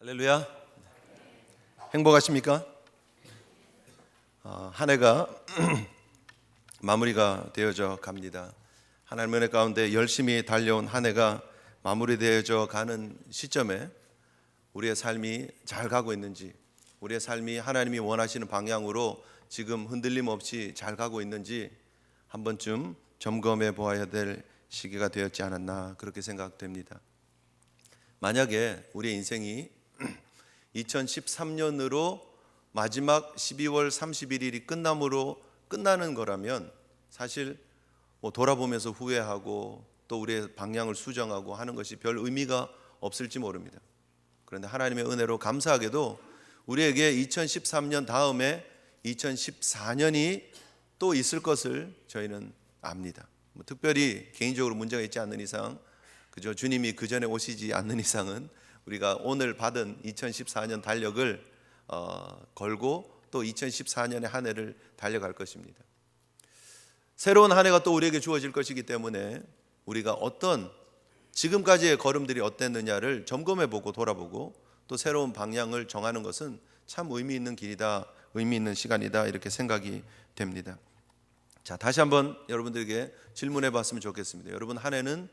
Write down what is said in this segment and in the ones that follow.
할렐루야. 행복하십니까? 한 해가 마무리가 되어져 갑니다. 하나님의 은혜 가운데 열심히 달려온 한 해가 마무리되어져 가는 시점에 우리의 삶이 잘 가고 있는지, 우리의 삶이 하나님이 원하시는 방향으로 지금 흔들림 없이 잘 가고 있는지 한 번쯤 점검해 보아야 될 시기가 되었지 않았나 그렇게 생각됩니다. 만약에 우리의 인생이 2013년으로 마지막 12월 31일이 끝남으로 끝나는 거라면 사실 돌아보면서 후회하고 또 우리의 방향을 수정하고 하는 것이 별 의미가 없을지 모릅니다. 그런데 하나님의 은혜로 감사하게도 우리에게 2013년 다음에 2014년이 또 있을 것을 저희는 압니다. 특별히 개인적으로 문제가 있지 않는 이상, 그저 주님이 그 전에 오시지 않는 이상은 우리가 오늘 받은 2014년 달력을 걸고 또 2014년의 한 해를 달려갈 것입니다. 새로운 한 해가 또 우리에게 주어질 것이기 때문에 우리가 어떤 지금까지의 걸음들이 어땠느냐를 점검해보고 돌아보고 또 새로운 방향을 정하는 것은 참 의미 있는 길이다, 의미 있는 시간이다 이렇게 생각이 됩니다. 자, 다시 한번 여러분들에게 질문해 봤으면 좋겠습니다. 여러분 한 해는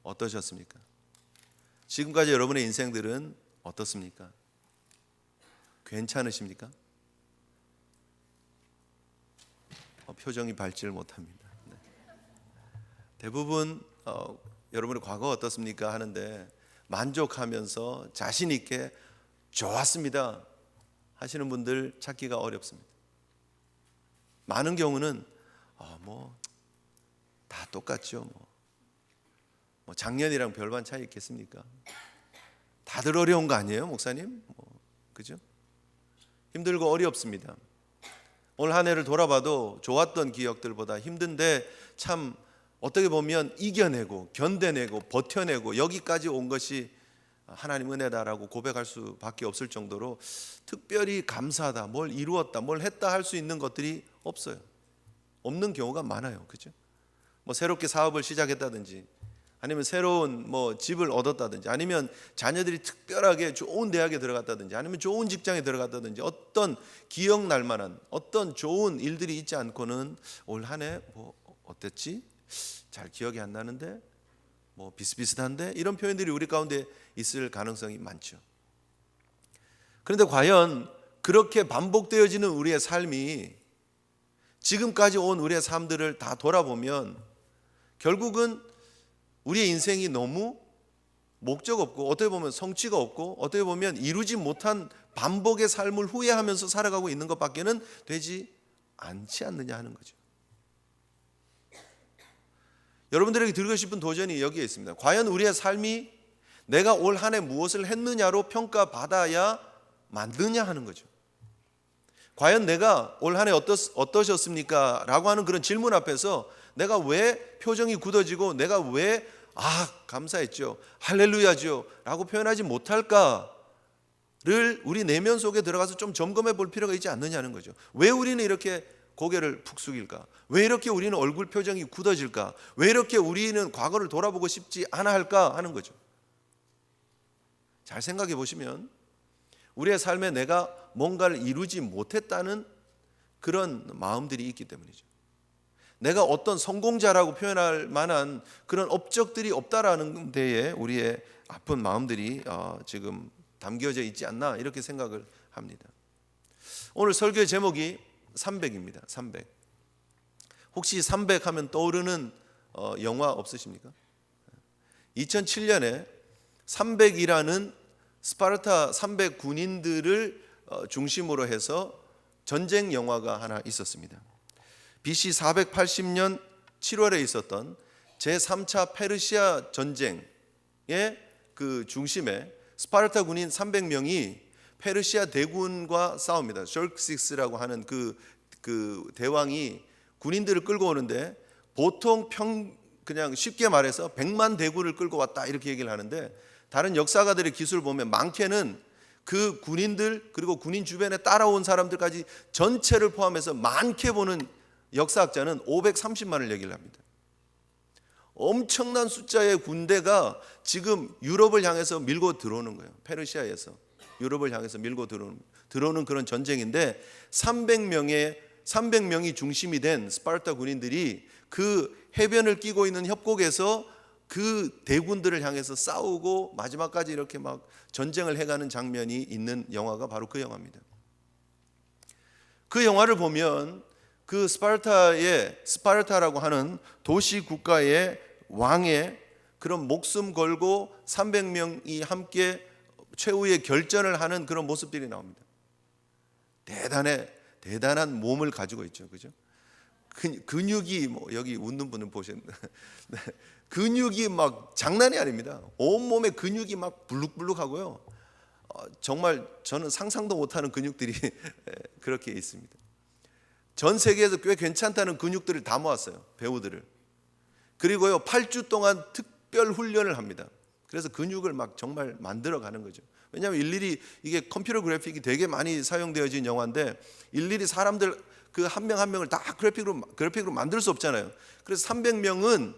어떠셨습니까? 지금까지 여러분의 인생들은 어떻습니까? 괜찮으십니까? 표정이 밝지를 못합니다. 네. 대부분 여러분의 과거 어떻습니까? 하는데 만족하면서 자신 있게 좋았습니다 하시는 분들 찾기가 어렵습니다. 많은 경우는 다 똑같죠. 작년이랑 별반 차이 있겠습니까? 다들 어려운 거 아니에요, 목사님? 그죠? 힘들고 어렵습니다. 오늘 한 해를 돌아봐도 좋았던 기억들보다 힘든데 참 어떻게 보면 이겨내고 견뎌내고 버텨내고 여기까지 온 것이 하나님 은혜다라고 고백할 수밖에 없을 정도로 특별히 감사하다, 뭘 이루었다, 뭘 했다 할 수 있는 것들이 없어요. 없는 경우가 많아요. 그죠? 새롭게 사업을 시작했다든지 아니면 새로운 집을 얻었다든지 아니면 자녀들이 특별하게 좋은 대학에 들어갔다든지 아니면 좋은 직장에 들어갔다든지 어떤 기억날 만한 어떤 좋은 일들이 있지 않고는 올 한 해 어땠지? 잘 기억이 안 나는데 비슷비슷한데 이런 표현들이 우리 가운데 있을 가능성이 많죠. 그런데 과연 그렇게 반복되어지는 우리의 삶이 지금까지 온 우리의 삶들을 다 돌아보면 결국은 우리의 인생이 너무 목적 없고 어떻게 보면 성취가 없고 어떻게 보면 이루지 못한 반복의 삶을 후회하면서 살아가고 있는 것밖에는 되지 않지 않느냐 하는 거죠. 여러분들에게 드리고 싶은 도전이 여기에 있습니다. 과연 우리의 삶이 내가 올 한 해 무엇을 했느냐로 평가받아야 맞느냐 하는 거죠. 과연 내가 올 한 해 어떠셨습니까? 라고 하는 그런 질문 앞에서 내가 왜 표정이 굳어지고 내가 왜 감사했죠, 할렐루야죠 라고 표현하지 못할까를 우리 내면 속에 들어가서 좀 점검해 볼 필요가 있지 않느냐는 거죠. 왜 우리는 이렇게 고개를 푹 숙일까? 왜 이렇게 우리는 얼굴 표정이 굳어질까? 왜 이렇게 우리는 과거를 돌아보고 싶지 않아 할까 하는 거죠. 잘 생각해 보시면 우리의 삶에 내가 뭔가를 이루지 못했다는 그런 마음들이 있기 때문이죠. 내가 어떤 성공자라고 표현할 만한 그런 업적들이 없다라는 데에 우리의 아픈 마음들이 지금 담겨져 있지 않나 이렇게 생각을 합니다. 오늘 설교의 제목이 300입니다. 300. 혹시 300 하면 떠오르는 영화 없으십니까? 2007년에 300이라는 스파르타 300 군인들을 중심으로 해서 전쟁 영화가 하나 있었습니다. BC 480년 7월에 있었던 제3차 페르시아 전쟁의 그 중심에 스파르타 군인 300명이 페르시아 대군과 싸웁니다. 셜크식스라고 하는 그 대왕이 군인들을 끌고 오는데 보통 그냥 쉽게 말해서 100만 대군을 끌고 왔다 이렇게 얘기를 하는데 다른 역사가들의 기술을 보면 많게는 그 군인들 그리고 군인 주변에 따라온 사람들까지 전체를 포함해서 많게 보는 역사학자는 530만을 얘기를 합니다. 엄청난 숫자의 군대가 지금 유럽을 향해서 밀고 들어오는 거예요. 페르시아에서. 유럽을 향해서 밀고 들어오는 그런 전쟁인데 300명이 중심이 된 스파르타 군인들이 그 해변을 끼고 있는 협곡에서 그 대군들을 향해서 싸우고 마지막까지 이렇게 막 전쟁을 해가는 장면이 있는 영화가 바로 그 영화입니다. 그 영화를 보면 그 스파르타라고 하는 도시 국가의 왕의 그런 목숨 걸고 300명이 함께 최후의 결전을 하는 그런 모습들이 나옵니다. 대단한 몸을 가지고 있죠, 그죠? 근육이 뭐 여기 웃는 분은 보셨는데 근육이 막 장난이 아닙니다. 온 몸에 근육이 막 불룩불룩하고요. 정말 저는 상상도 못하는 근육들이 그렇게 있습니다. 전 세계에서 꽤 괜찮다는 근육들을 다 모았어요, 배우들을. 그리고요 8주 동안 특별 훈련을 합니다. 그래서 근육을 막 정말 만들어가는 거죠. 왜냐하면 일일이 이게 컴퓨터 그래픽이 되게 많이 사용되어진 영화인데 일일이 사람들 그 한 명 한 명을 다 그래픽으로 만들 수 없잖아요. 그래서 300명은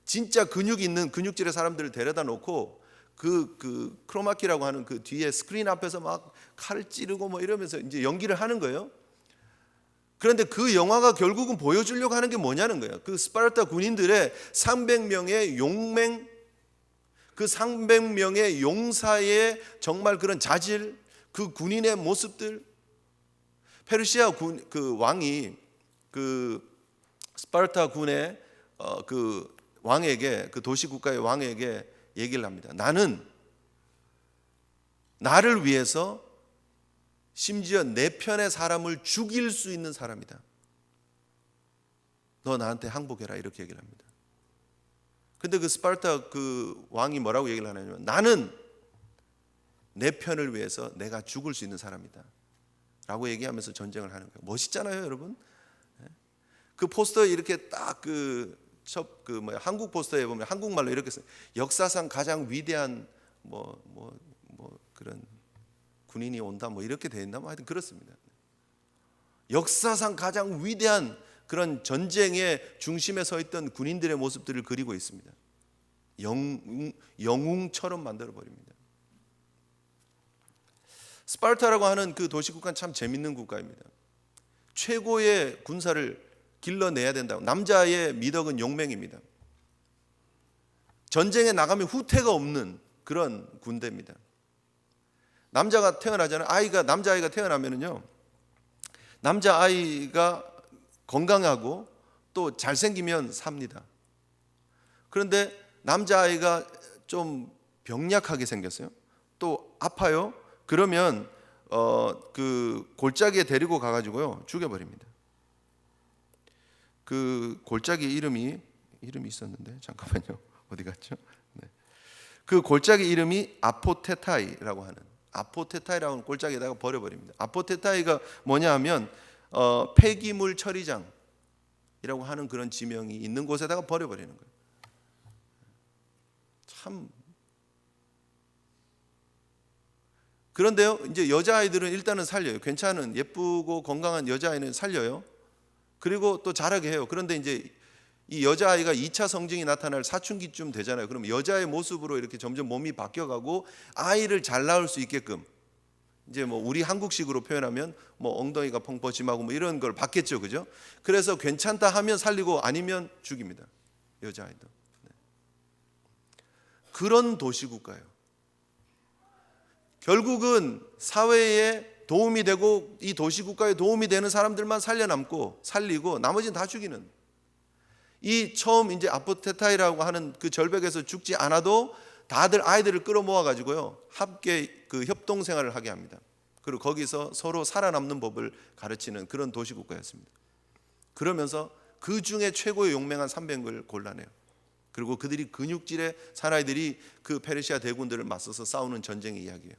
진짜 근육 있는 근육질의 사람들을 데려다 놓고 그 크로마키라고 하는 그 뒤에 스크린 앞에서 막 칼을 찌르고 뭐 이러면서 이제 연기를 하는 거예요. 그런데 그 영화가 결국은 보여주려고 하는 게 뭐냐는 거예요. 그 스파르타 군인들의 300명의 용맹, 그 300명의 용사의 정말 그런 자질, 그 군인의 모습들. 페르시아 그 왕이 그 스파르타 군의 그 왕에게, 그 도시 국가의 왕에게 얘기를 합니다. 나를 위해서 심지어 내 편의 사람을 죽일 수 있는 사람이다. 너 나한테 항복해라, 이렇게 얘기를 합니다. 근데 그 스파르타 그 왕이 뭐라고 얘기를 하냐면 나는 내 편을 위해서 내가 죽을 수 있는 사람이다 라고 얘기하면서 전쟁을 하는 거예요. 멋있잖아요, 여러분. 그 포스터에 이렇게 딱 한국 포스터에 보면 한국말로 이렇게 써요. 역사상 가장 위대한 그런 군인이 온다 뭐 이렇게 돼 있나 뭐 하여튼 그렇습니다. 역사상 가장 위대한 그런 전쟁의 중심에 서 있던 군인들의 모습들을 그리고 있습니다. 영웅처럼 만들어 버립니다. 스파르타라고 하는 그 도시 국가는 참 재밌는 국가입니다. 최고의 군사를 길러내야 된다고. 남자의 미덕은 용맹입니다. 전쟁에 나가면 후퇴가 없는 그런 군대입니다. 남자가 태어나잖아요. 남자아이가 태어나면은요, 남자아이가 건강하고 또 잘생기면 삽니다. 그런데 남자아이가 좀 병약하게 생겼어요. 또 아파요. 그러면 그 골짜기에 데리고 가가지고요 죽여버립니다. 그 골짜기 이름이 있었는데 잠깐만요, 어디 갔죠? 네. 그 골짜기 이름이 아포테타이라고 하는 골짜기에다가 버려버립니다. 아포테타이가 뭐냐 하면 폐기물 처리장이라고 하는 그런 지명이 있는 곳에다가 버려버리는 거예요. 참. 그런데요, 이제 여자아이들은 일단은 살려요. 괜찮은 예쁘고 건강한 여자아이는 살려요. 그리고 또 자라게 해요. 그런데 이제 이 여자아이가 2차 성징이 나타날 사춘기쯤 되잖아요. 그럼 여자의 모습으로 이렇게 점점 몸이 바뀌어가고 아이를 잘 낳을 수 있게끔, 이제 뭐 우리 한국식으로 표현하면 뭐 엉덩이가 펑퍼짐하고 뭐 이런 걸 받겠죠, 그죠? 그래서 괜찮다 하면 살리고 아니면 죽입니다, 여자아이도. 네. 그런 도시국가예요. 결국은 사회에 도움이 되고 이 도시국가에 도움이 되는 사람들만 살리고 나머지는 다 죽이는, 이 처음 이제 아포테타이라고 하는 그 절벽에서 죽지 않아도 다들 아이들을 끌어모아 가지고요 함께 그 협동 생활을 하게 합니다. 그리고 거기서 서로 살아남는 법을 가르치는 그런 도시국가였습니다. 그러면서 그 중에 최고의 용맹한 300을 골라내요. 그리고 그들이 근육질의 사나이들이 그 페르시아 대군들을 맞서서 싸우는 전쟁의 이야기예요.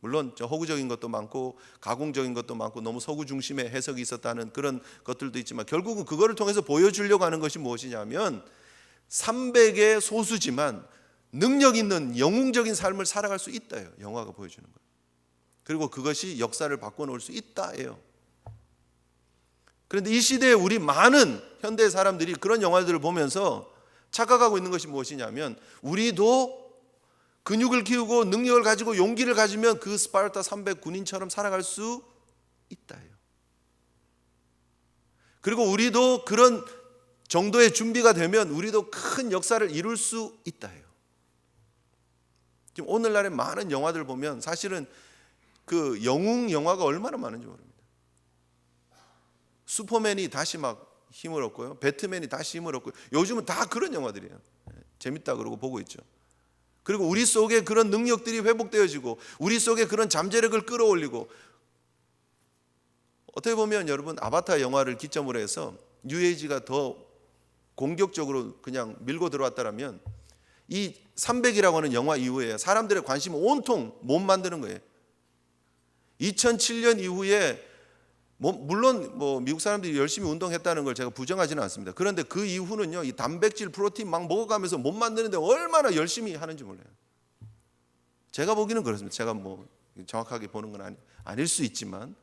물론 허구적인 것도 많고 가공적인 것도 많고 너무 서구 중심의 해석이 있었다는 그런 것들도 있지만 결국은 그거를 통해서 보여주려고 하는 것이 무엇이냐면 300의 소수지만 능력 있는 영웅적인 삶을 살아갈 수 있다예요. 영화가 보여주는 거예요. 그리고 그것이 역사를 바꿔놓을 수 있다예요. 그런데 이 시대에 우리 많은 현대 사람들이 그런 영화들을 보면서 착각하고 있는 것이 무엇이냐면 우리도 근육을 키우고 능력을 가지고 용기를 가지면 그 스파르타 300 군인처럼 살아갈 수 있다요. 그리고 우리도 그런 정도의 준비가 되면 우리도 큰 역사를 이룰 수 있다요. 지금 오늘날의 많은 영화들 보면 사실은 그 영웅 영화가 얼마나 많은지 모릅니다. 슈퍼맨이 다시 막 힘을 얻고요, 배트맨이 다시 힘을 얻고요. 요즘은 다 그런 영화들이에요. 재밌다 그러고 보고 있죠. 그리고 우리 속에 그런 능력들이 회복되어지고 우리 속에 그런 잠재력을 끌어올리고, 어떻게 보면 여러분 아바타 영화를 기점으로 해서 뉴에이지가 더 공격적으로 그냥 밀고 들어왔다면 이 300이라고 하는 영화 이후에 사람들의 관심을 온통 못 만드는 거예요. 2007년 이후에 물론 미국 사람들이 열심히 운동했다는 걸 제가 부정하지는 않습니다. 그런데 그 이후는요, 이 단백질, 프로틴 막 먹어가면서 못 만드는데 얼마나 열심히 하는지 몰라요. 제가 보기는 그렇습니다. 제가 정확하게 보는 건 아닐 수 있지만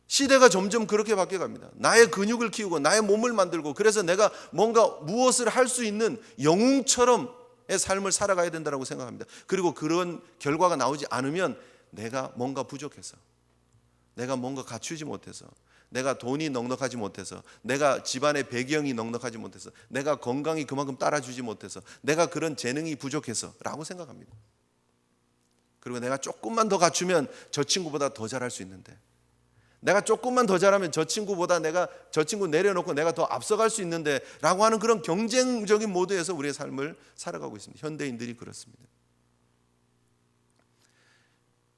시대가 점점 그렇게 바뀌어갑니다. 나의 근육을 키우고 나의 몸을 만들고, 그래서 내가 뭔가 무엇을 할 수 있는 영웅처럼의 삶을 살아가야 된다고 생각합니다. 그리고 그런 결과가 나오지 않으면 내가 뭔가 부족해서, 내가 뭔가 갖추지 못해서, 내가 돈이 넉넉하지 못해서, 내가 집안의 배경이 넉넉하지 못해서, 내가 건강이 그만큼 따라주지 못해서, 내가 그런 재능이 부족해서 라고 생각합니다. 그리고 내가 조금만 더 갖추면 저 친구보다 더 잘할 수 있는데, 내가 조금만 더 잘하면 저 친구보다 저 친구 내려놓고 내가 더 앞서갈 수 있는데 라고 하는 그런 경쟁적인 모드에서 우리의 삶을 살아가고 있습니다. 현대인들이 그렇습니다.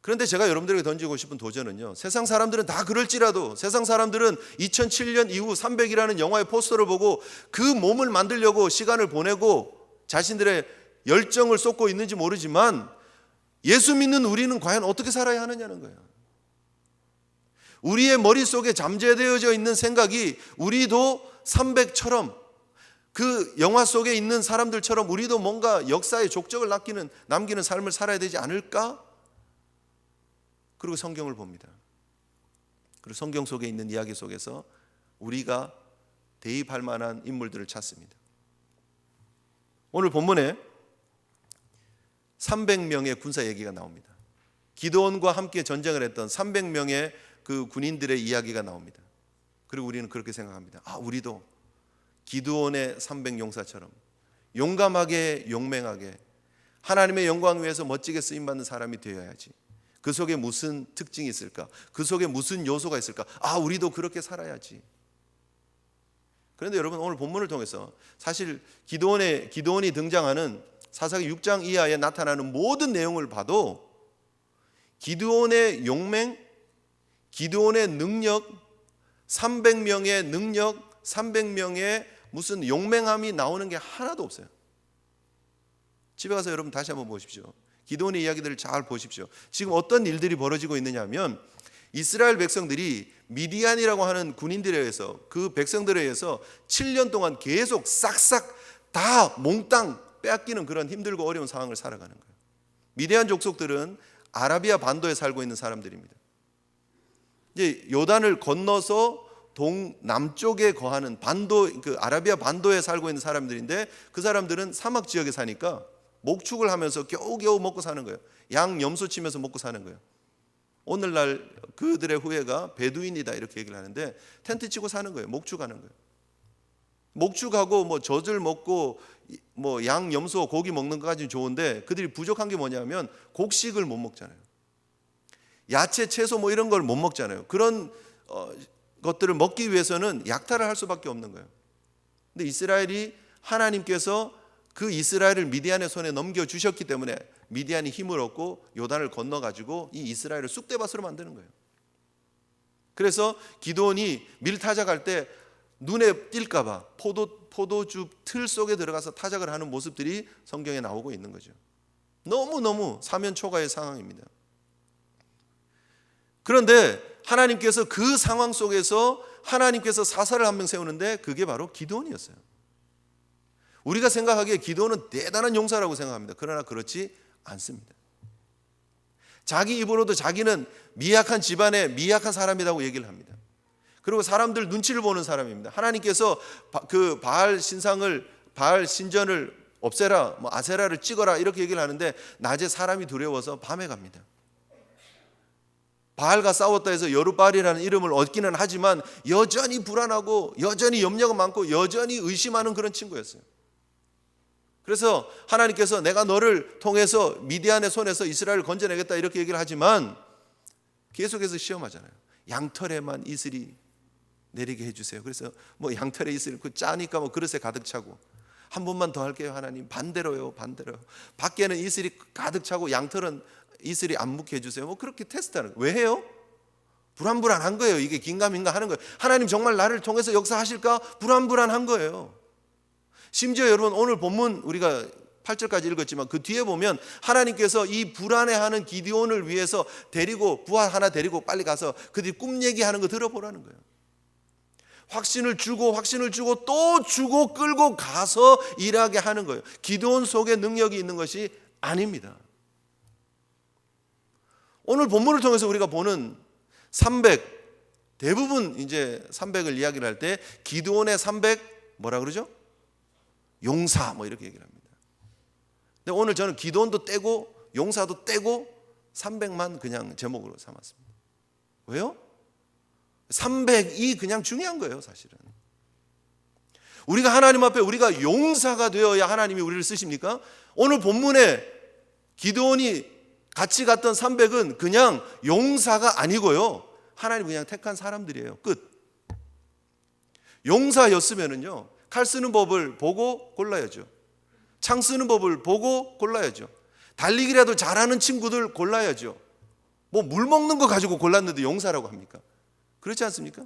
그런데 제가 여러분들에게 던지고 싶은 도전은요, 세상 사람들은 다 그럴지라도, 세상 사람들은 2007년 이후 300이라는 영화의 포스터를 보고 그 몸을 만들려고 시간을 보내고 자신들의 열정을 쏟고 있는지 모르지만, 예수 믿는 우리는 과연 어떻게 살아야 하느냐는 거예요. 우리의 머릿속에 잠재되어져 있는 생각이 우리도 300처럼, 그 영화 속에 있는 사람들처럼 우리도 뭔가 역사의 족적을 남기는 삶을 살아야 되지 않을까? 그리고 성경을 봅니다. 그리고 성경 속에 있는 이야기 속에서 우리가 대입할 만한 인물들을 찾습니다. 오늘 본문에 300명의 군사 얘기가 나옵니다. 기드온과 함께 전쟁을 했던 300명의 그 군인들의 이야기가 나옵니다. 그리고 우리는 그렇게 생각합니다. 우리도 기드온의 300용사처럼 용감하게, 용맹하게 하나님의 영광 위해서 멋지게 쓰임받는 사람이 되어야지. 그 속에 무슨 특징이 있을까? 그 속에 무슨 요소가 있을까? 우리도 그렇게 살아야지. 그런데 여러분, 오늘 본문을 통해서 사실 기드온이 등장하는 사사기 6장 이하에 나타나는 모든 내용을 봐도 기드온의 용맹, 기드온의 능력, 300명의 능력, 300명의 무슨 용맹함이 나오는 게 하나도 없어요. 집에 가서 여러분 다시 한번 보십시오. 기드온의 이야기들을 잘 보십시오. 지금 어떤 일들이 벌어지고 있느냐 하면, 이스라엘 백성들이 미디안이라고 하는 군인들에 의해서, 그 백성들에 의해서 7년 동안 계속 싹싹 다 몽땅 빼앗기는 그런 힘들고 어려운 상황을 살아가는 거예요. 미디안 족속들은 아라비아 반도에 살고 있는 사람들입니다. 이제 요단을 건너서 동남쪽에 거하는 그 아라비아 반도에 살고 있는 사람들인데, 그 사람들은 사막 지역에 사니까 목축을 하면서 겨우겨우 먹고 사는 거예요. 양 염소 치면서 먹고 사는 거예요. 오늘날 그들의 후예가 베두인이다 이렇게 얘기를 하는데, 텐트 치고 사는 거예요. 목축하는 거예요. 목축하고 젖을 먹고 양 염소 고기 먹는 것까지는 좋은데, 그들이 부족한 게 뭐냐면 곡식을 못 먹잖아요. 야채, 채소 이런 걸 못 먹잖아요. 그런 것들을 먹기 위해서는 약탈을 할 수밖에 없는 거예요. 근데 이스라엘이, 하나님께서 그 이스라엘을 미디안의 손에 넘겨주셨기 때문에 미디안이 힘을 얻고 요단을 건너가지고 이 이스라엘을 쑥대밭으로 만드는 거예요. 그래서 기드온이 밀 타작할 때 눈에 띌까봐 포도주 틀 속에 들어가서 타작을 하는 모습들이 성경에 나오고 있는 거죠. 너무너무 사면초가의 상황입니다. 그런데 하나님께서 그 상황 속에서 하나님께서 사사를 한 명 세우는데, 그게 바로 기드온이었어요. 우리가 생각하기에 기드온은 대단한 용사라고 생각합니다. 그러나 그렇지 않습니다. 자기 입으로도 자기는 미약한 집안의 미약한 사람이라고 얘기를 합니다. 그리고 사람들 눈치를 보는 사람입니다. 하나님께서 그 바알 신전을 없애라, 뭐 아세라를 찍어라 이렇게 얘기를 하는데 낮에 사람이 두려워서 밤에 갑니다. 바알과 싸웠다 해서 여룻바알이라는 이름을 얻기는 하지만 여전히 불안하고 여전히 염려가 많고 여전히 의심하는 그런 친구였어요. 그래서 하나님께서 내가 너를 통해서 미디안의 손에서 이스라엘을 건져내겠다 이렇게 얘기를 하지만 계속해서 시험하잖아요. 양털에만 이슬이 내리게 해주세요. 그래서 뭐 양털에 이슬 짜니까 뭐 그릇에 가득 차고, 한 번만 더 할게요 하나님, 반대로요. 밖에는 이슬이 가득 차고 양털은 이슬이 안 묻게 해주세요. 뭐 그렇게 테스트하는 거예요. 왜 해요? 불안한 거예요. 이게 긴가민가 하는 거예요. 하나님 정말 나를 통해서 역사하실까? 불안한 거예요. 심지어 여러분 오늘 본문 우리가 8절까지 읽었지만 그 뒤에 보면 하나님께서 이 불안해하는 기드온을 위해서 부하 하나 데리고 빨리 가서 그들이 꿈 얘기하는 거 들어보라는 거예요. 확신을 주고 또 주고 끌고 가서 일하게 하는 거예요. 기드온 속에 능력이 있는 것이 아닙니다. 오늘 본문을 통해서 우리가 보는 300, 대부분 이제 300을 이야기를 할 때 기드온의 300 뭐라 그러죠? 용사 뭐 이렇게 얘기를 합니다. 근데 오늘 저는 기드온도 떼고 용사도 떼고 300만 그냥 제목으로 삼았습니다. 왜요? 300이 그냥 중요한 거예요, 사실은. 우리가 하나님 앞에 우리가 용사가 되어야 하나님이 우리를 쓰십니까? 오늘 본문에 기드온이 같이 갔던 300은 그냥 용사가 아니고요, 하나님 그냥 택한 사람들이에요. 끝. 용사였으면은요, 칼 쓰는 법을 보고 골라야죠. 창 쓰는 법을 보고 골라야죠. 달리기라도 잘하는 친구들 골라야죠. 뭐 물 먹는 거 가지고 골랐는데 용사라고 합니까? 그렇지 않습니까?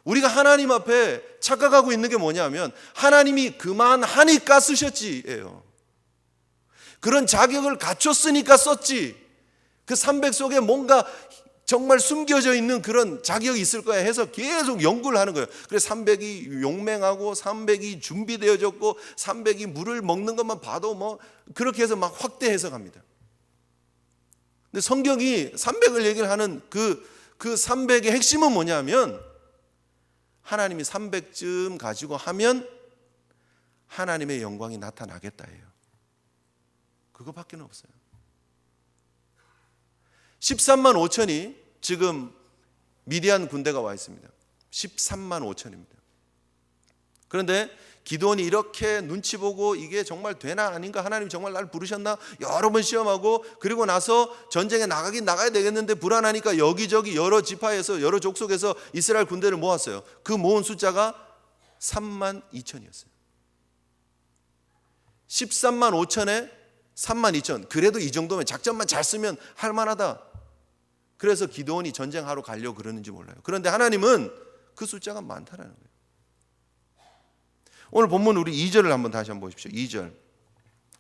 우리가 하나님 앞에 착각하고 있는 게 뭐냐면 하나님이 그만하니까 쓰셨지예요. 그런 자격을 갖췄으니까 썼지. 그 300 속에 뭔가 정말 숨겨져 있는 그런 자격이 있을 거야 해서 계속 연구를 하는 거예요. 그래서 300이 용맹하고 300이 준비되어졌고 300이 물을 먹는 것만 봐도 뭐 그렇게 해서 막 확대 해석합니다. 근데 성경이 300을 얘기를 하는 그 300의 핵심은 뭐냐면 하나님이 300쯤 가지고 하면 하나님의 영광이 나타나겠다예요. 그거밖에 없어요. 13만 5천이 지금 미디안 군대가 와 있습니다. 13만 5천입니다. 그런데 기드온이 이렇게 눈치 보고 이게 정말 되나 아닌가, 하나님 정말 날 부르셨나 여러 번 시험하고, 그리고 나서 전쟁에 나가야 되겠는데 불안하니까 여기저기 여러 지파에서 여러 족속에서 이스라엘 군대를 모았어요. 그 모은 숫자가 3만 2천이었어요. 13만 5천에 3만 2천. 그래도 이 정도면 작전만 잘 쓰면 할 만하다. 그래서 기드온이 전쟁하러 가려고 그러는지 몰라요. 그런데 하나님은 그 숫자가 많다라는 거예요. 오늘 본문 우리 2절을 한번 다시 한번 보십시오. 2절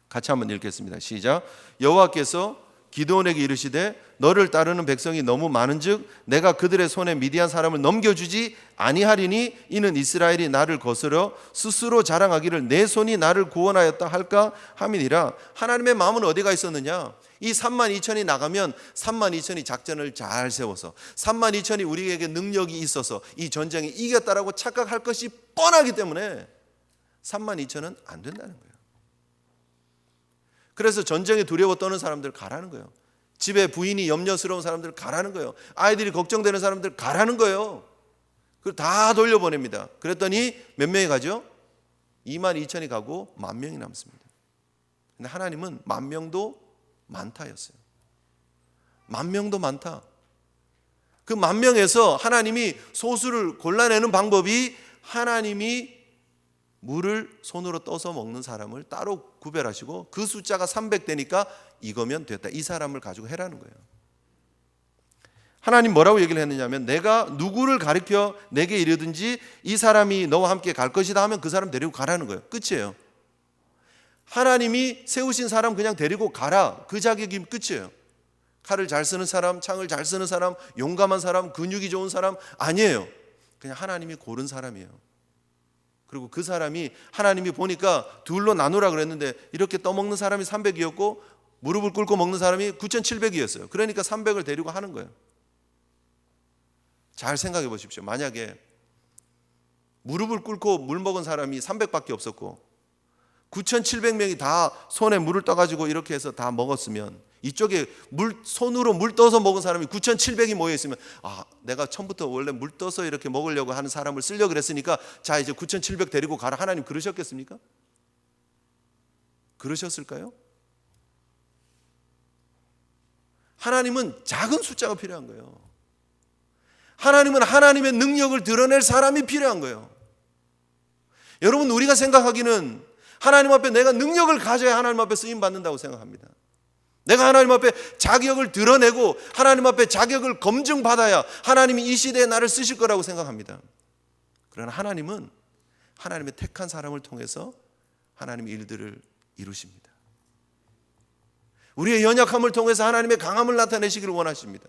같이 한번 읽겠습니다. 시작. 여호와께서 기드온에게 이르시되 너를 따르는 백성이 너무 많은즉 내가 그들의 손에 미디안 사람을 넘겨주지 아니하리니 이는 이스라엘이 나를 거스러 스스로 자랑하기를 내 손이 나를 구원하였다 할까 함이니라. 하나님의 마음은 어디가 있었느냐? 이 3만 2천이 나가면 3만 2천이 작전을 잘 세워서 3만 2천이 우리에게 능력이 있어서 이 전쟁에 이겼다라고 착각할 것이 뻔하기 때문에 3만 2천은 안 된다는 거예요. 그래서 전쟁에 두려워 떠는 사람들 가라는 거예요. 집에 부인이 염려스러운 사람들 가라는 거예요. 아이들이 걱정되는 사람들 가라는 거예요. 그걸 다 돌려보냅니다. 그랬더니 몇 명이 가죠? 2만 2천이 가고 10,000명이 남습니다. 근데 하나님은 10,000명도 많다였어요. 10,000명도 많다. 그 10,000명에서 하나님이 소수를 골라내는 방법이 하나님이 물을 손으로 떠서 먹는 사람을 따로 구별하시고 그 숫자가 300대니까 이거면 됐다. 이 사람을 가지고 해라는 거예요. 하나님 뭐라고 얘기를 했느냐면 내가 누구를 가르쳐 내게 이르든지 이 사람이 너와 함께 갈 것이다 하면 그 사람 데리고 가라는 거예요. 끝이에요. 하나님이 세우신 사람 그냥 데리고 가라. 그 자격이 끝이에요. 칼을 잘 쓰는 사람, 창을 잘 쓰는 사람, 용감한 사람, 근육이 좋은 사람 아니에요. 그냥 하나님이 고른 사람이에요. 그리고 그 사람이 하나님이 보니까 둘로 나누라 그랬는데 이렇게 떠먹는 사람이 300이었고 무릎을 꿇고 먹는 사람이 9,700이었어요. 그러니까 300을 데리고 하는 거예요. 잘 생각해 보십시오. 만약에 무릎을 꿇고 물 먹은 사람이 300밖에 없었고 9,700명이 다 손에 물을 떠가지고 이렇게 해서 다 먹었으면, 이쪽에 손으로 물 떠서 먹은 사람이 9,700이 모여 있으면, 내가 처음부터 원래 물 떠서 이렇게 먹으려고 하는 사람을 쓰려고 그랬으니까 자 이제 9,700 데리고 가라. 하나님 그러셨겠습니까? 그러셨을까요? 하나님은 작은 숫자가 필요한 거예요. 하나님은 하나님의 능력을 드러낼 사람이 필요한 거예요. 여러분, 우리가 생각하기는 하나님 앞에 내가 능력을 가져야 하나님 앞에 쓰임 받는다고 생각합니다. 내가 하나님 앞에 자격을 드러내고 하나님 앞에 자격을 검증받아야 하나님이 이 시대에 나를 쓰실 거라고 생각합니다. 그러나 하나님은 하나님의 택한 사람을 통해서 하나님의 일들을 이루십니다. 우리의 연약함을 통해서 하나님의 강함을 나타내시기를 원하십니다.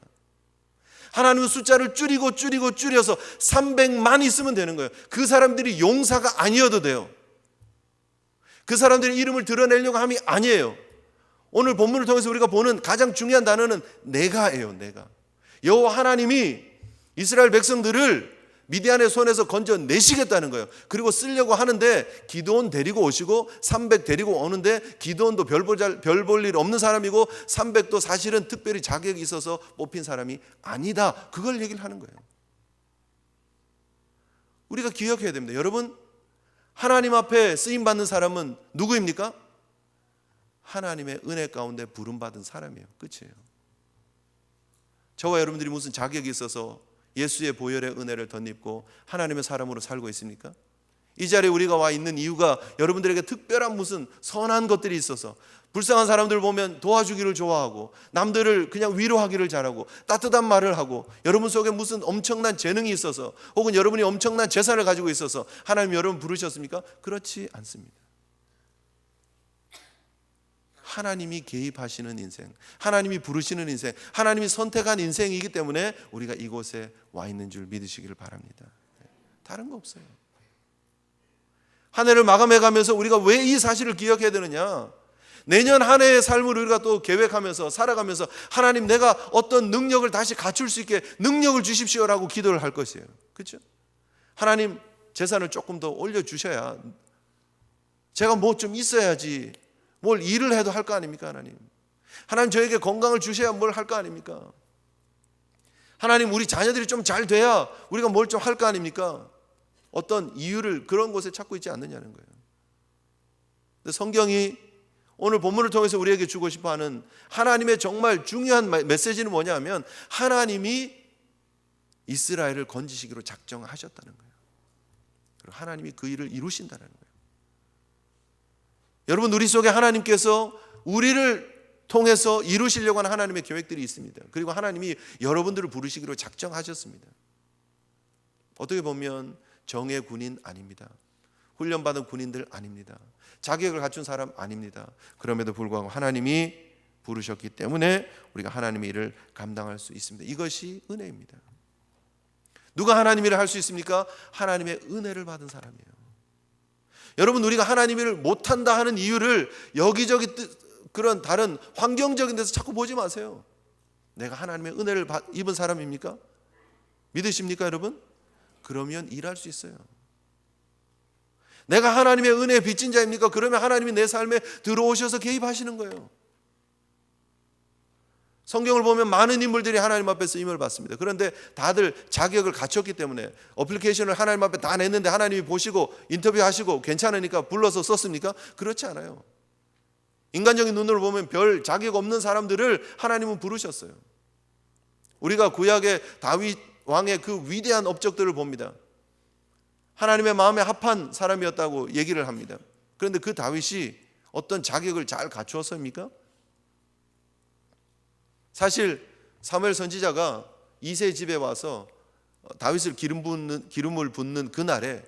하나님은 숫자를 줄여서 300만 있으면 되는 거예요. 그 사람들이 용사가 아니어도 돼요. 그 사람들의 이름을 드러내려고 함이 아니에요. 오늘 본문을 통해서 우리가 보는 가장 중요한 단어는 내가예요. 내가. 여호와 하나님이 이스라엘 백성들을 미디안의 손에서 건져내시겠다는 거예요. 그리고 쓰려고 하는데 기드온 데리고 오시고 300 데리고 오는데 기드온도 별 볼 일 없는 사람이고 300도 사실은 특별히 자격이 있어서 뽑힌 사람이 아니다. 그걸 얘기를 하는 거예요. 우리가 기억해야 됩니다. 여러분, 하나님 앞에 쓰임받는 사람은 누구입니까? 하나님의 은혜 가운데 부름받은 사람이에요. 끝이에요. 저와 여러분들이 무슨 자격이 있어서 예수의 보혈의 은혜를 덧입고 하나님의 사람으로 살고 있습니까? 이 자리에 우리가 와 있는 이유가 여러분들에게 특별한 무슨 선한 것들이 있어서, 불쌍한 사람들 보면 도와주기를 좋아하고 남들을 그냥 위로하기를 잘하고 따뜻한 말을 하고 여러분 속에 무슨 엄청난 재능이 있어서 혹은 여러분이 엄청난 재산을 가지고 있어서 하나님 여러분 부르셨습니까? 그렇지 않습니다. 하나님이 개입하시는 인생, 하나님이 부르시는 인생, 하나님이 선택한 인생이기 때문에 우리가 이곳에 와 있는 줄 믿으시기를 바랍니다. 다른 거 없어요. 한 해를 마감해 가면서 우리가 왜 이 사실을 기억해야 되느냐? 내년 한 해의 삶을 우리가 또 계획하면서 살아가면서 하나님, 내가 어떤 능력을 다시 갖출 수 있게 능력을 주십시오라고 기도를 할 것이에요. 그렇죠? 하나님, 재산을 조금 더 올려주셔야 제가 뭐 좀 있어야지 뭘 일을 해도 할 거 아닙니까? 하나님 저에게 건강을 주셔야 뭘 할 거 아닙니까? 하나님, 우리 자녀들이 좀 잘 돼야 우리가 뭘 좀 할 거 아닙니까? 어떤 이유를 그런 곳에 찾고 있지 않느냐는 거예요. 근데 성경이 오늘 본문을 통해서 우리에게 주고 싶어하는 하나님의 정말 중요한 메시지는 뭐냐면, 하나님이 이스라엘을 건지시기로 작정하셨다는 거예요. 그리고 하나님이 그 일을 이루신다는 거예요. 여러분, 우리 속에 하나님께서 우리를 통해서 이루시려고 하는 하나님의 계획들이 있습니다. 그리고 하나님이 여러분들을 부르시기로 작정하셨습니다. 어떻게 보면 정예 군인 아닙니다. 훈련받은 군인들 아닙니다. 자격을 갖춘 사람 아닙니다. 그럼에도 불구하고 하나님이 부르셨기 때문에 우리가 하나님의 일을 감당할 수 있습니다. 이것이 은혜입니다. 누가 하나님의 일을 할 수 있습니까? 하나님의 은혜를 받은 사람이에요. 여러분, 우리가 하나님의 일을 못한다 하는 이유를 여기저기 그런 다른 환경적인 데서 자꾸 보지 마세요. 내가 하나님의 은혜를 입은 사람입니까? 믿으십니까, 여러분? 그러면 일할 수 있어요. 내가 하나님의 은혜에 빚진 자입니까? 그러면 하나님이 내 삶에 들어오셔서 개입하시는 거예요. 성경을 보면 많은 인물들이 하나님 앞에 쓰임을 받습니다. 그런데 다들 자격을 갖췄기 때문에 어플리케이션을 하나님 앞에 다 냈는데 하나님이 보시고 인터뷰하시고 괜찮으니까 불러서 썼습니까? 그렇지 않아요. 인간적인 눈으로 보면 별 자격 없는 사람들을 하나님은 부르셨어요. 우리가 구약의 다윗 왕의 그 위대한 업적들을 봅니다. 하나님의 마음에 합한 사람이었다고 얘기를 합니다. 그런데 그 다윗이 어떤 자격을 잘 갖추었습니까? 사실 사무엘 선지자가 이세 집에 와서 다윗을 기름을 붓는 그날에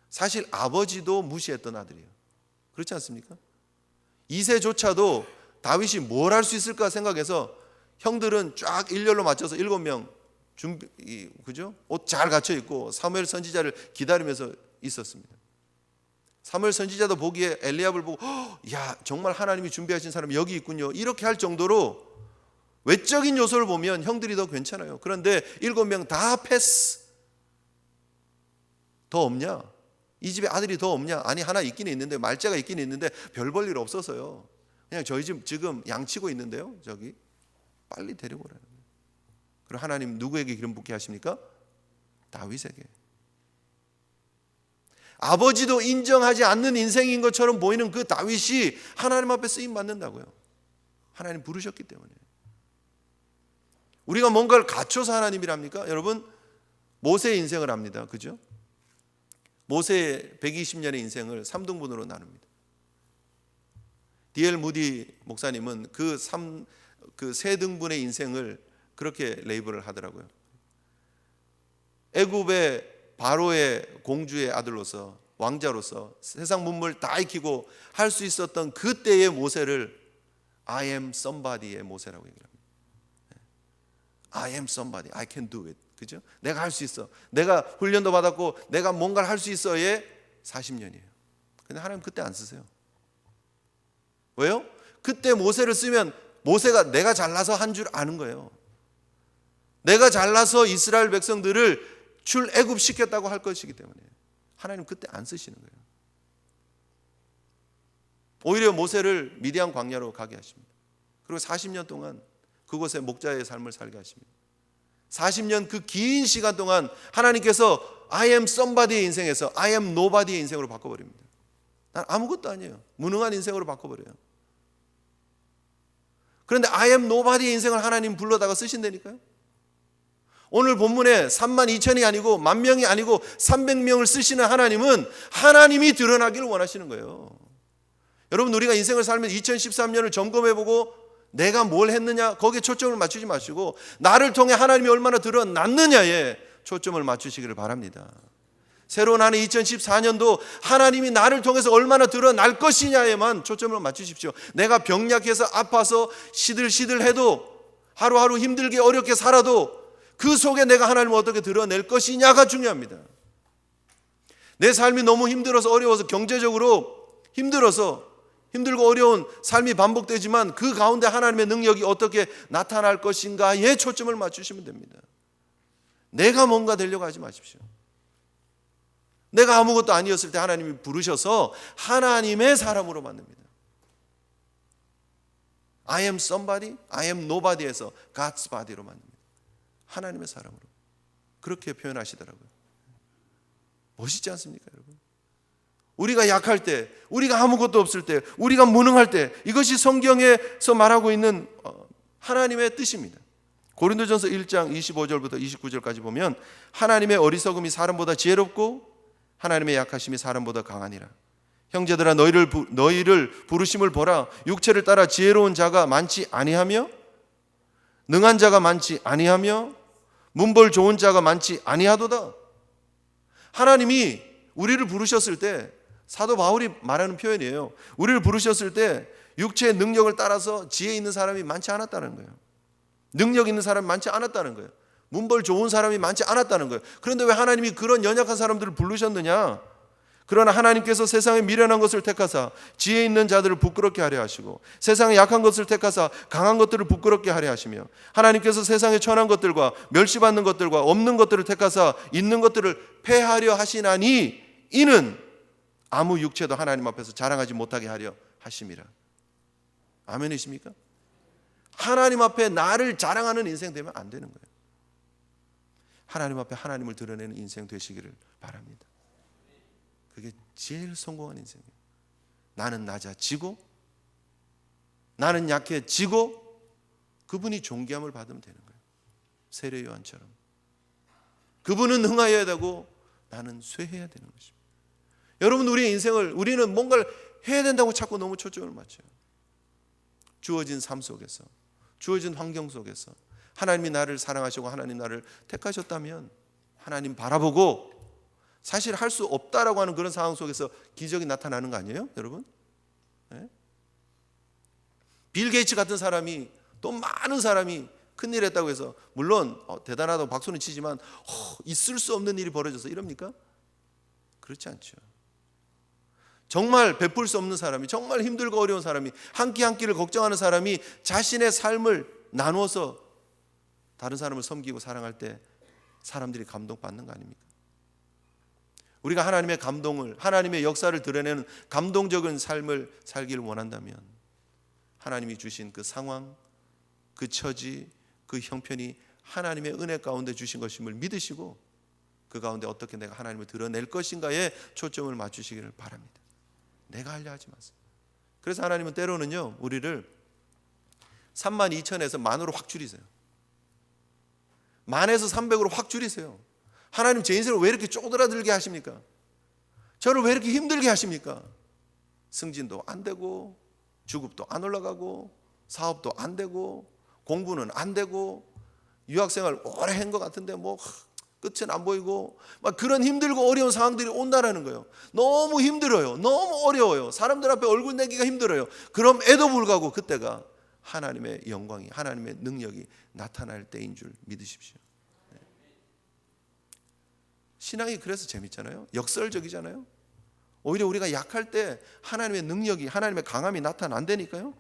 사실 아버지도 무시했던 아들이에요. 그렇지 않습니까? 이세조차도 다윗이 뭘 할 수 있을까 생각해서 형들은 쫙 일렬로 맞춰서 7명 그죠? 옷 잘 갖춰 입고 사무엘 선지자를 기다리면서 있었습니다. 사무엘 선지자도 보기에 엘리압을 보고 야, 정말 하나님이 준비하신 사람이 여기 있군요. 이렇게 할 정도로 외적인 요소를 보면 형들이 더 괜찮아요. 그런데 7명 다 패스. 더 없냐? 이 집에 아들이 더 없냐? 아니, 하나 있긴 있는데, 말째가 있긴 있는데 별 볼 일 없어서요. 그냥 저희 집 지금 양치고 있는데요. 저기 빨리 데리고 오라는 거예요. 그럼 하나님 누구에게 기름 붓게 하십니까? 다윗에게. 아버지도 인정하지 않는 인생인 것처럼 보이는 그 다윗이 하나님 앞에 쓰임 받는다고요. 하나님 부르셨기 때문에. 우리가 뭔가를 갖춰서 하나님이랍니까? 여러분, 모세의 인생을 압니다. 그죠? 모세의 120년의 인생을 3등분으로 나눕니다. D.L. 무디 목사님은 그 3등분의 인생을 그렇게 레이블을 하더라고요. 애굽의 바로의 공주의 아들로서, 왕자로서 세상 문물 다 익히고 할 수 있었던 그때의 모세를 I am somebody의 모세라고 얘기합니다. I am somebody, I can do it. 그죠? 내가 할 수 있어. 내가 훈련도 받았고 내가 뭔가를 할 수 있어의 40년이에요. 근데 하나님 그때 안 쓰세요. 왜요? 그때 모세를 쓰면 모세가 내가 잘나서 한 줄 아는 거예요. 내가 잘나서 이스라엘 백성들을 출애굽시켰다고 할 것이기 때문에 하나님 그때 안 쓰시는 거예요. 오히려 모세를 미디안 광야로 가게 하십니다. 그리고 40년 동안 그곳에 목자의 삶을 살게 하십니다. 40년 그 긴 시간 동안 하나님께서 I am somebody의 인생에서 I am nobody의 인생으로 바꿔버립니다. 난 아무것도 아니에요. 무능한 인생으로 바꿔버려요. 그런데 I am nobody의 인생을 하나님 불러다가 쓰신다니까요. 오늘 본문에 3만 2천이 아니고 10,000명이 아니고 300명을 쓰시는 하나님은 하나님이 드러나기를 원하시는 거예요. 여러분, 우리가 인생을 살면서 2013년을 점검해보고 내가 뭘 했느냐 거기에 초점을 맞추지 마시고 나를 통해 하나님이 얼마나 드러났느냐에 초점을 맞추시기를 바랍니다. 새로운 한 해 2014년도 하나님이 나를 통해서 얼마나 드러날 것이냐에만 초점을 맞추십시오. 내가 병약해서 아파서 시들시들해도 하루하루 힘들게 어렵게 살아도 그 속에 내가 하나님을 어떻게 드러낼 것이냐가 중요합니다. 내 삶이 너무 힘들어서 어려워서 경제적으로 힘들고 어려운 삶이 반복되지만 그 가운데 하나님의 능력이 어떻게 나타날 것인가에 초점을 맞추시면 됩니다. 내가 뭔가 되려고 하지 마십시오. 내가 아무것도 아니었을 때 하나님이 부르셔서 하나님의 사람으로 만듭니다. I am somebody, I am nobody에서 God's body로 만듭니다. 하나님의 사람으로. 그렇게 표현하시더라고요. 멋있지 않습니까, 여러분? 우리가 약할 때, 우리가 아무것도 없을 때, 우리가 무능할 때, 이것이 성경에서 말하고 있는 하나님의 뜻입니다. 고린도전서 1장 25절부터 29절까지 보면 하나님의 어리석음이 사람보다 지혜롭고 하나님의 약하심이 사람보다 강하니라. 형제들아, 너희를 부르심을 보라. 육체를 따라 지혜로운 자가 많지 아니하며 능한 자가 많지 아니하며 문벌 좋은 자가 많지 아니하도다. 하나님이 우리를 부르셨을 때, 사도 바울이 말하는 표현이에요. 우리를 부르셨을 때 육체의 능력을 따라서 지혜 있는 사람이 많지 않았다는 거예요. 능력 있는 사람이 많지 않았다는 거예요. 문벌 좋은 사람이 많지 않았다는 거예요. 그런데 왜 하나님이 그런 연약한 사람들을 부르셨느냐? 그러나 하나님께서 세상에 미련한 것을 택하사 지혜 있는 자들을 부끄럽게 하려 하시고 세상에 약한 것을 택하사 강한 것들을 부끄럽게 하려 하시며 하나님께서 세상에 천한 것들과 멸시받는 것들과 없는 것들을 택하사 있는 것들을 폐하려 하시나니 이는 아무 육체도 하나님 앞에서 자랑하지 못하게 하려 하심이라. 아멘이십니까? 하나님 앞에 나를 자랑하는 인생 되면 안 되는 거예요. 하나님 앞에 하나님을 드러내는 인생 되시기를 바랍니다. 그게 제일 성공한 인생이에요. 나는 낮아지고 나는 약해지고 그분이 존귀함을 받으면 되는 거예요. 세례 요한처럼 그분은 흥하여야 되고 나는 쇠해야 되는 것입니다. 여러분, 우리의 인생을 우리는 뭔가를 해야 된다고 자꾸 너무 초점을 맞춰요. 주어진 삶 속에서, 주어진 환경 속에서 하나님이 나를 사랑하시고 하나님 나를 택하셨다면 하나님 바라보고 사실 할 수 없다라고 하는 그런 상황 속에서 기적이 나타나는 거 아니에요, 여러분? 네? 빌 게이츠 같은 사람이, 돈 많은 사람이 큰일 했다고 해서 물론 대단하다고 박수는 치지만 있을 수 없는 일이 벌어져서 이럽니까? 그렇지 않죠. 정말 베풀 수 없는 사람이, 정말 힘들고 어려운 사람이, 한 끼 한 끼를 걱정하는 사람이 자신의 삶을 나누어서 다른 사람을 섬기고 사랑할 때 사람들이 감동받는 거 아닙니까? 우리가 하나님의 감동을, 하나님의 역사를 드러내는 감동적인 삶을 살기를 원한다면 하나님이 주신 그 상황, 그 처지, 그 형편이 하나님의 은혜 가운데 주신 것임을 믿으시고 그 가운데 어떻게 내가 하나님을 드러낼 것인가에 초점을 맞추시기를 바랍니다. 내가 하려 하지 마세요. 그래서 하나님은 때로는요, 우리를 32,000에서 만으로 확 줄이세요. 만에서 300으로 확 줄이세요. 하나님, 제 인생을 왜 이렇게 쪼그라들게 하십니까? 저를 왜 이렇게 힘들게 하십니까? 승진도 안 되고, 주급도 안 올라가고, 사업도 안 되고, 공부는 안 되고, 유학생활 오래 한 것 같은데 뭐 끝은 안 보이고, 막 그런 힘들고 어려운 상황들이 온다라는 거예요. 너무 힘들어요. 너무 어려워요. 사람들 앞에 얼굴 내기가 힘들어요. 그럼에도 불구하고 그때가 하나님의 영광이, 하나님의 능력이 나타날 때인 줄 믿으십시오. 신앙이 그래서 재밌잖아요. 역설적이잖아요. 오히려 우리가 약할 때 하나님의 능력이, 하나님의 강함이 나타난다니까요.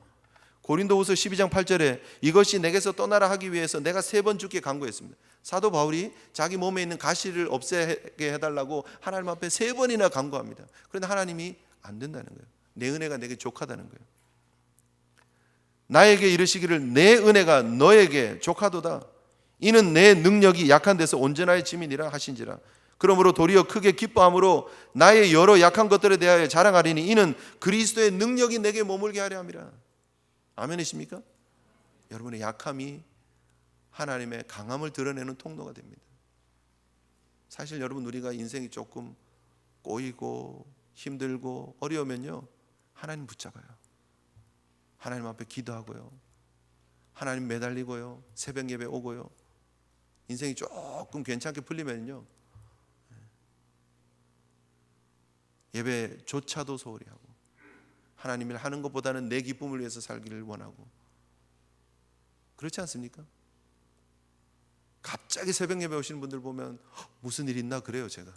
고린도후서 12장 8절에 이것이 내게서 떠나라 하기 위해서 내가 3번 주께 간구했습니다. 사도 바울이 자기 몸에 있는 가시를 없애게 해달라고 하나님 앞에 3번이나 간구합니다. 그런데 하나님이 안 된다는 거예요. 내 은혜가 내게 족하다는 거예요. 나에게 이르시기를 내 은혜가 너에게 족하도다. 이는 내 능력이 약한 데서 온전하의 짐이니라 하신지라. 그러므로 도리어 크게 기뻐함으로 나의 여러 약한 것들에 대하여 자랑하리니 이는 그리스도의 능력이 내게 머물게 하려 함이라. 아멘이십니까? 여러분의 약함이 하나님의 강함을 드러내는 통로가 됩니다. 사실 여러분, 우리가 인생이 조금 꼬이고 힘들고 어려우면요, 하나님 붙잡아요. 하나님 앞에 기도하고요, 하나님 매달리고요, 새벽 예배 오고요. 인생이 조금 괜찮게 풀리면요, 예배조차도 소홀히 하고 하나님을 하는 것보다는 내 기쁨을 위해서 살기를 원하고, 그렇지 않습니까? 갑자기 새벽 예배 오시는 분들 보면 무슨 일 있나 그래요, 제가.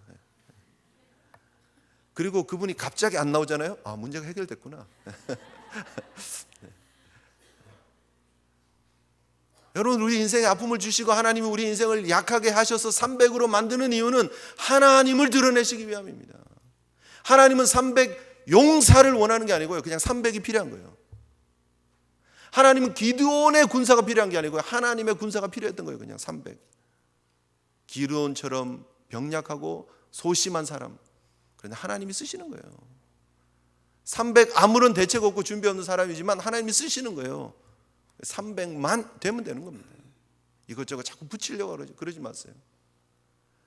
그리고 그분이 갑자기 안 나오잖아요. 아, 문제가 해결됐구나. 여러분, 우리 인생에 아픔을 주시고 하나님이 우리 인생을 약하게 하셔서 300으로 만드는 이유는 하나님을 드러내시기 위함입니다. 하나님은 300 용사를 원하는 게 아니고요, 그냥 300이 필요한 거예요. 하나님은 기드온의 군사가 필요한 게 아니고요, 하나님의 군사가 필요했던 거예요. 그냥 300. 기드온처럼 병약하고 소심한 사람, 그런데 하나님이 쓰시는 거예요. 300 아무런 대책 없고 준비 없는 사람이지만 하나님이 쓰시는 거예요. 300만 되면 되는 겁니다. 이것저것 자꾸 붙이려고 그러지 마세요.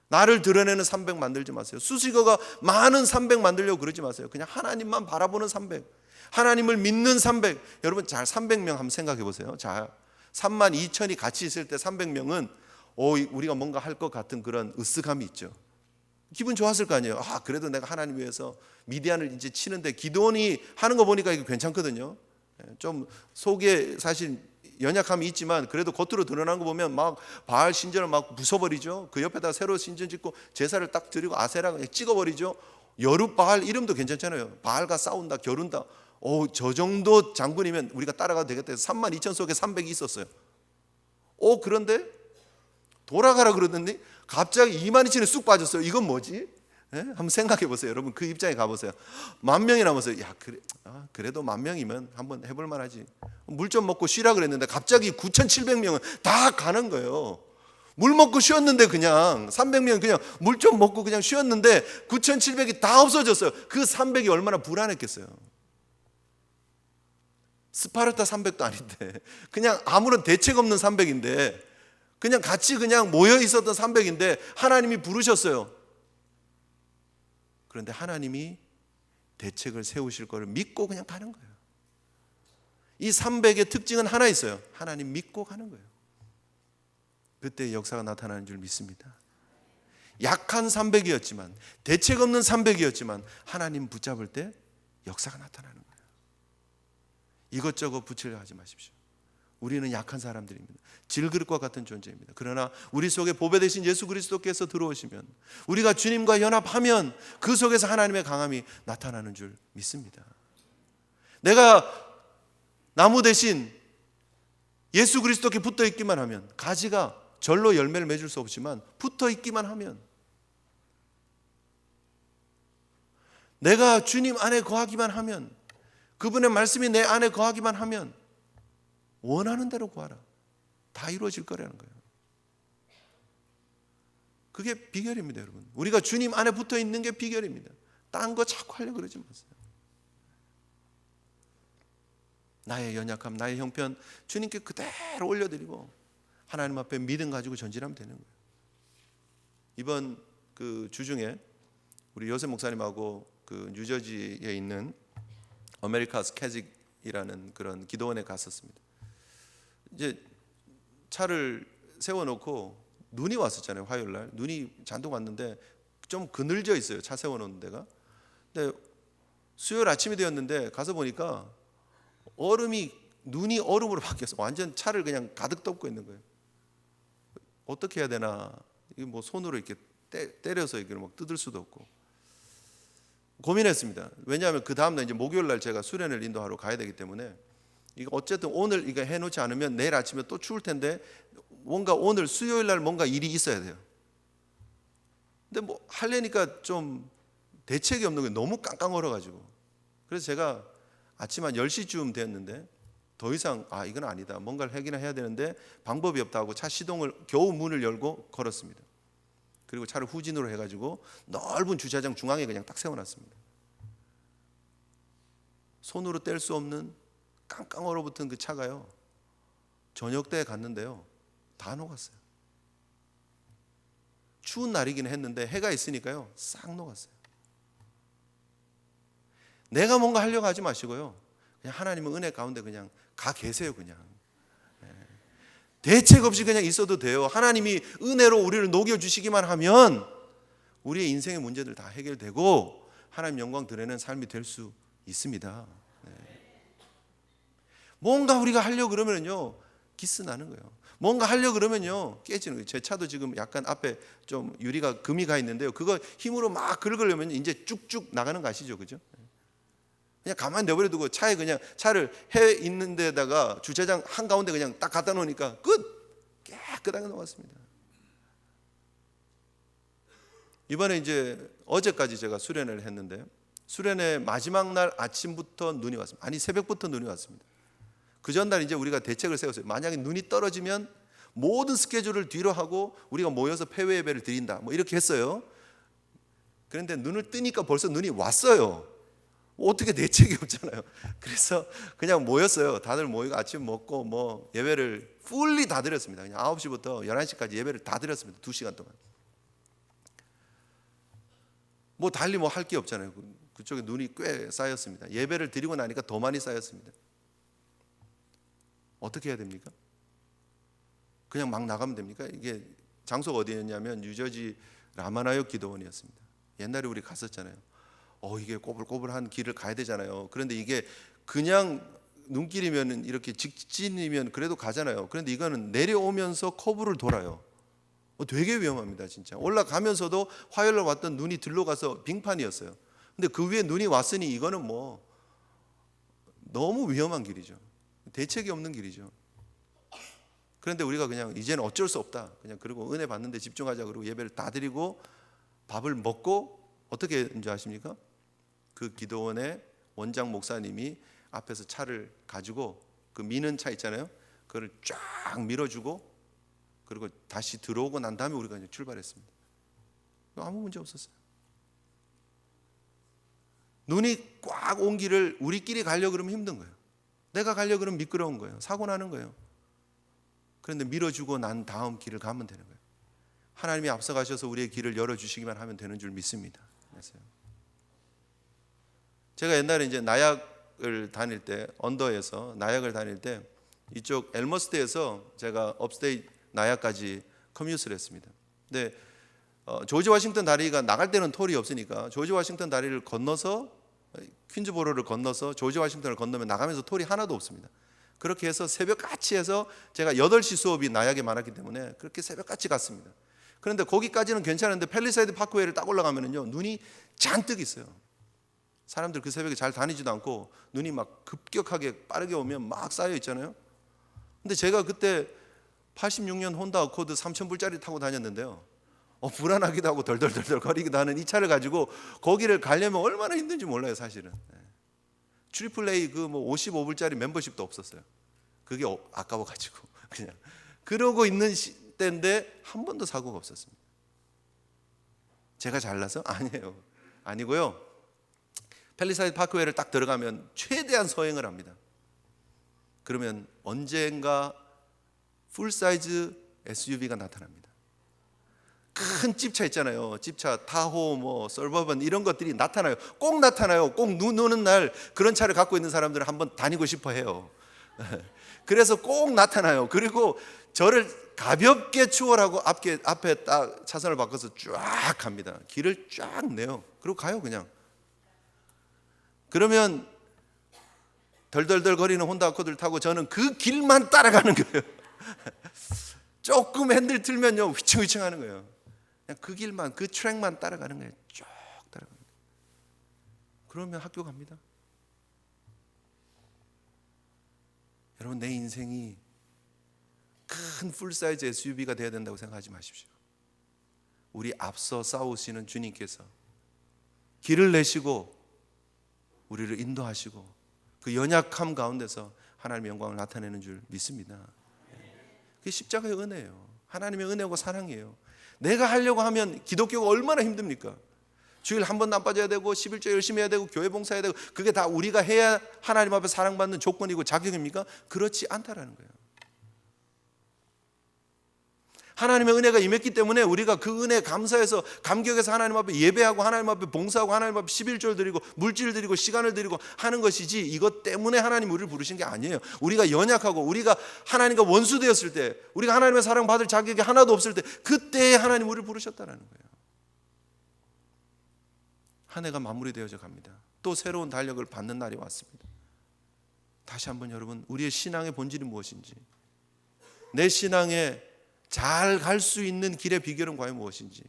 나를 드러내는 300 만들지 마세요. 수식어가 많은 300 만들려고 그러지 마세요. 그냥 하나님만 바라보는 300, 하나님을 믿는 300. 여러분, 잘 300명 한번 생각해 보세요. 자, 32,000이 같이 있을 때 300명은 우리가 뭔가 할 것 같은 그런 으쓱함이 있죠. 기분 좋았을 거 아니에요. 아, 그래도 내가 하나님 위해서 미디안을 이제 치는데 기드온이 하는 거 보니까 이거 괜찮거든요. 좀 속에 사실 연약함이 있지만 그래도 겉으로 드러난 거 보면 막 바알 신전을 막 부숴버리죠. 그 옆에다 새로 신전 짓고 제사를 딱 드리고 아세라 그냥 찍어버리죠. 여룻바알 이름도 괜찮잖아요. 바알과 싸운다, 겨룬다. 저 정도 장군이면 우리가 따라가도 되겠다 해서 32,000 속에 300이 있었어요. 그런데 돌아가라 그러더니 갑자기 22,000에 쑥 빠졌어요. 이건 뭐지? 한번 생각해 보세요. 여러분, 그 입장에 가보세요. 10,000이 남았어요. 야, 그래도 10,000이면 한번 해볼 만하지. 물 좀 먹고 쉬라 그랬는데 갑자기 9,700명은 다 가는 거예요. 물 먹고 쉬었는데 그냥 300명 그냥 물 좀 먹고 그냥 쉬었는데 9,700이 다 없어졌어요. 그 300이 얼마나 불안했겠어요. 스파르타 300도 아닌데 그냥 아무런 대책 없는 300인데 그냥 같이 그냥 모여 있었던 300인데 하나님이 부르셨어요. 그런데 하나님이 대책을 세우실 거를 믿고 그냥 가는 거예요. 이 300의 특징은 하나 있어요. 하나님 믿고 가는 거예요. 그때 역사가 나타나는 줄 믿습니다. 약한 300이었지만, 대책 없는 300이었지만 하나님 붙잡을 때 역사가 나타나는 거예요. 이것저것 붙이려 하지 마십시오. 우리는 약한 사람들입니다. 질그릇과 같은 존재입니다. 그러나 우리 속에 보배 되신 예수 그리스도께서 들어오시면, 우리가 주님과 연합하면 그 속에서 하나님의 강함이 나타나는 줄 믿습니다. 내가 나무 대신 예수 그리스도께 붙어 있기만 하면, 가지가 절로 열매를 맺을 수 없지만 붙어 있기만 하면 내가 주님 안에 거하기만 하면, 그분의 말씀이 내 안에 거하기만 하면 원하는 대로 구하라. 다 이루어질 거라는 거예요. 그게 비결입니다, 여러분. 우리가 주님 안에 붙어 있는 게 비결입니다. 딴 거 자꾸 하려고 그러지 마세요. 나의 연약함, 나의 형편 주님께 그대로 올려드리고 하나님 앞에 믿음 가지고 전진하면 되는 거예요. 이번 그 주중에 우리 요셉 목사님하고 그 뉴저지에 있는 아메리카스 캐직이라는 그런 기도원에 갔었습니다. 이제 차를 세워놓고 눈이 왔었잖아요. 화요일 날 눈이 잔뜩 왔는데 좀 그늘져 있어요, 차 세워놓는 데가. 근데 수요일 아침이 되었는데 가서 보니까 눈이 얼음으로 바뀌었어. 완전 차를 그냥 가득 덮고 있는 거예요. 어떻게 해야 되나? 이게 뭐 손으로 이렇게 때려서 이렇게 막 뜯을 수도 없고 고민했습니다. 왜냐하면 그 다음 날 이제 목요일 날 제가 수련회를 인도하러 가야 되기 때문에 이거 어쨌든 오늘 이거 해놓지 않으면 내일 아침에 또 추울 텐데 뭔가 오늘 수요일 날 뭔가 일이 있어야 돼요. 근데 뭐 하려니까 좀 대책이 없는 거예요. 너무 깡깡 얼어가지고. 그래서 제가 아침 한 10시쯤 됐는데 더 이상 이건 아니다. 뭔가를 하긴 해야 되는데 방법이 없다고 차 시동을 겨우 문을 열고 걸었습니다. 그리고 차를 후진으로 해가지고 넓은 주차장 중앙에 그냥 딱 세워놨습니다. 손으로 뗄 수 없는 깡깡 얼어붙은 그 차가요, 저녁 때 갔는데요 다 녹았어요. 추운 날이긴 했는데 해가 있으니까요 싹 녹았어요. 내가 뭔가 하려고 하지 마시고요, 그냥 하나님은 은혜 가운데 그냥 가 계세요. 그냥 대책 없이 그냥 있어도 돼요. 하나님이 은혜로 우리를 녹여주시기만 하면 우리의 인생의 문제들 다 해결되고 하나님 영광 드리는 삶이 될 수 있습니다. 뭔가 우리가 하려고 그러면요 기스 나는 거예요. 뭔가 하려고 그러면요 깨지는 거예요. 제 차도 지금 약간 앞에 좀 유리가 금이 가 있는데요, 그거 힘으로 막 긁으려면 이제 쭉쭉 나가는 거 아시죠? 그죠? 그냥 가만히 내버려 두고 차에 그냥 차를 해 있는 데다가 주차장 한가운데 그냥 딱 갖다 놓으니까 깨끗하게 녹았습니다. 이번에 이제 어제까지 제가 수련회를 했는데 수련회 마지막 날 아침부터 눈이 왔습니다. 아니 새벽부터 눈이 왔습니다. 그 전날 이제 우리가 대책을 세웠어요. 만약에 눈이 떨어지면 모든 스케줄을 뒤로 하고 우리가 모여서 폐회 예배를 드린다, 뭐 이렇게 했어요. 그런데 눈을 뜨니까 벌써 눈이 왔어요. 어떻게 대책이 없잖아요. 그래서 그냥 모였어요. 다들 모이고 아침 먹고 뭐 예배를 풀리 다 드렸습니다. 그냥 9시부터 11시까지 예배를 다 드렸습니다. 2시간 동안. 뭐 달리 뭐 할 게 없잖아요. 그쪽에 눈이 꽤 쌓였습니다. 예배를 드리고 나니까 더 많이 쌓였습니다. 어떻게 해야 됩니까? 그냥 막 나가면 됩니까? 이게 장소가 어디였냐면 뉴저지 라마나요 기도원이었습니다. 옛날에 우리 갔었잖아요. 이게 꼬불꼬불한 길을 가야 되잖아요. 그런데 이게 그냥 눈길이면 이렇게 직진이면 그래도 가잖아요. 그런데 이거는 내려오면서 커브를 돌아요. 되게 위험합니다, 진짜. 올라가면서도 화요일날 왔던 눈이 들러가서 빙판이었어요. 근데 그 위에 눈이 왔으니 이거는 뭐 너무 위험한 길이죠. 대책이 없는 길이죠. 그런데 우리가 그냥 이제는 어쩔 수 없다, 그냥 그리고 은혜 받는 데 집중하자 그러고 예배를 다 드리고 밥을 먹고 어떻게 했는지 아십니까? 그 기도원의 원장 목사님이 앞에서 차를 가지고 그 미는 차 있잖아요, 그걸 쫙 밀어주고 그리고 다시 들어오고 난 다음에 우리가 이제 출발했습니다. 아무 문제 없었어요. 눈이 꽉 온 길을 우리끼리 가려고 그러면 힘든 거예요. 내가 가려고 그러면 미끄러운 거예요. 사고 나는 거예요. 그런데 밀어주고 난 다음 길을 가면 되는 거예요. 하나님이 앞서가셔서 우리의 길을 열어주시기만 하면 되는 줄 믿습니다. 그래서 제가 옛날에 이제 나약을 다닐 때, 언더에서 나약을 다닐 때 이쪽 엘머스트에서 제가 업스테이트 나약까지 커뮤트를 했습니다. 근데 조지 워싱턴 다리가 나갈 때는 톨이 없으니까 조지 워싱턴 다리를 건너서 퀸즈보로를 건너서 조지 워싱턴을 건너면 나가면서 톨이 하나도 없습니다. 그렇게 해서 새벽같이 해서 제가 8시 수업이 나약에 많았기 때문에 그렇게 새벽같이 갔습니다. 그런데 거기까지는 괜찮은데 팰리세이드 파크웨이를 딱 올라가면은요 눈이 잔뜩 있어요. 사람들 그 새벽에 잘 다니지도 않고 눈이 막 급격하게 빠르게 오면 막 쌓여 있잖아요. 근데 제가 그때 86년 혼다 어코드 3,000불짜리 타고 다녔는데요, 불안하기도 하고 덜덜덜덜 거리기도 하는 이 차를 가지고 거기를 가려면 얼마나 힘든지 몰라요, 사실은. 트리플 A 그 뭐 55불짜리 멤버십도 없었어요. 그게 아까워가지고 그냥 그러고 있는 때인데 한 번도 사고가 없었습니다. 제가 잘나서? 아니에요. 아니고요. 팰리사이드 파크웨이를 딱 들어가면 최대한 서행을 합니다. 그러면 언젠가 풀사이즈 SUV가 나타납니다. 큰 집차 있잖아요. 집차, 타호, 뭐 서버번 이런 것들이 나타나요. 꼭 나타나요. 꼭 눈 오는 날 그런 차를 갖고 있는 사람들은 한번 다니고 싶어 해요. 그래서 꼭 나타나요. 그리고 저를 가볍게 추월하고 앞에 딱 차선을 바꿔서 쫙 갑니다. 길을 쫙 내요. 그리고 가요, 그냥. 그러면 덜덜덜 거리는 혼다 아코드를 타고 저는 그 길만 따라가는 거예요. 조금 핸들 틀면요 휘청휘청 하는 거예요. 그냥 그 길만, 그 트랙만 따라가는 거예요. 쭉 따라갑니다. 그러면 학교 갑니다. 여러분, 내 인생이 큰 풀사이즈 SUV가 되어야 된다고 생각하지 마십시오. 우리 앞서 싸우시는 주님께서 길을 내시고 우리를 인도하시고 그 연약함 가운데서 하나님의 영광을 나타내는 줄 믿습니다. 그게 십자가의 은혜예요. 하나님의 은혜고 사랑이에요. 내가 하려고 하면 기독교가 얼마나 힘듭니까? 주일 한 번도 안 빠져야 되고 11조 열심히 해야 되고 교회 봉사해야 되고 그게 다 우리가 해야 하나님 앞에 사랑받는 조건이고 자격입니까? 그렇지 않다라는 거예요. 하나님의 은혜가 임했기 때문에 우리가 그 은혜에 감사해서 감격해서 하나님 앞에 예배하고 하나님 앞에 봉사하고 하나님 앞에 11조를 드리고 물질을 드리고 시간을 드리고 하는 것이지, 이것 때문에 하나님 우리를 부르신 게 아니에요. 우리가 연약하고 우리가 하나님과 원수되었을 때, 우리가 하나님의 사랑받을 자격이 하나도 없을 때, 그때에 하나님 우리를 부르셨다는 거예요. 한 해가 마무리되어져 갑니다. 또 새로운 달력을 받는 날이 왔습니다. 다시 한번 여러분, 우리의 신앙의 본질이 무엇인지, 내 신앙의 잘 갈 수 있는 길의 비결은 과연 무엇인지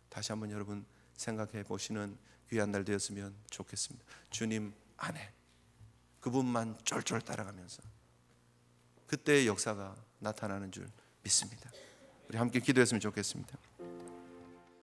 다시 한번 여러분 생각해 보시는 귀한 날 되었으면 좋겠습니다. 주님 안에 그분만 쫄쫄 따라가면서 그때의 역사가 나타나는 줄 믿습니다. 우리 함께 기도했으면 좋겠습니다.